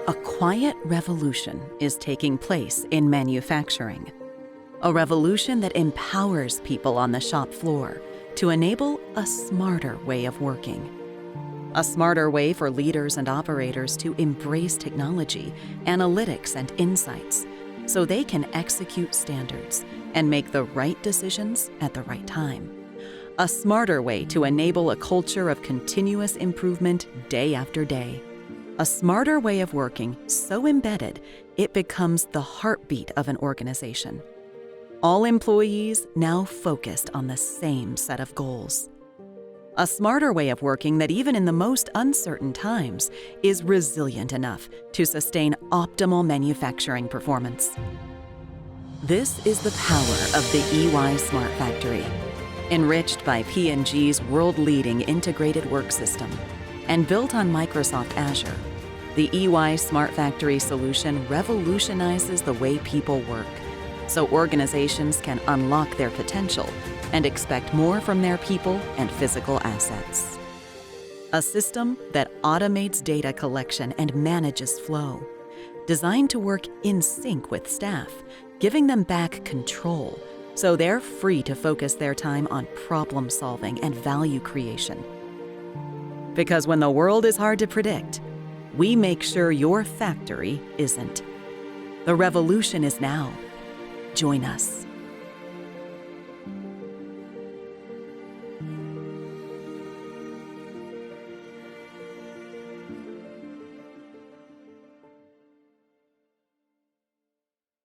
A quiet revolution is taking place in manufacturing. A revolution that empowers people on the shop floor to enable a smarter way of working. A smarter way for leaders and operators to embrace technology, analytics, and insights so they can execute standards and make the right decisions at the right time. A smarter way to enable a culture of continuous improvement day after day. A smarter way of working so embedded it becomes the heartbeat of an organization. All employees now focused on the same set of goals. A smarter way of working that even in the most uncertain times is resilient enough to sustain optimal manufacturing performance. This is the power of the EY Smart Factory, enriched by P&G's world-leading integrated work system and built on Microsoft Azure. The EY Smart Factory solution revolutionizes the way people work, so organizations can unlock their potential and expect more from their people and physical assets. A system that automates data collection and manages flow, designed to work in sync with staff, giving them back control so they're free to focus their time on problem solving and value creation. Because when the world is hard to predict, we make sure your factory isn't. The revolution is now. Join us.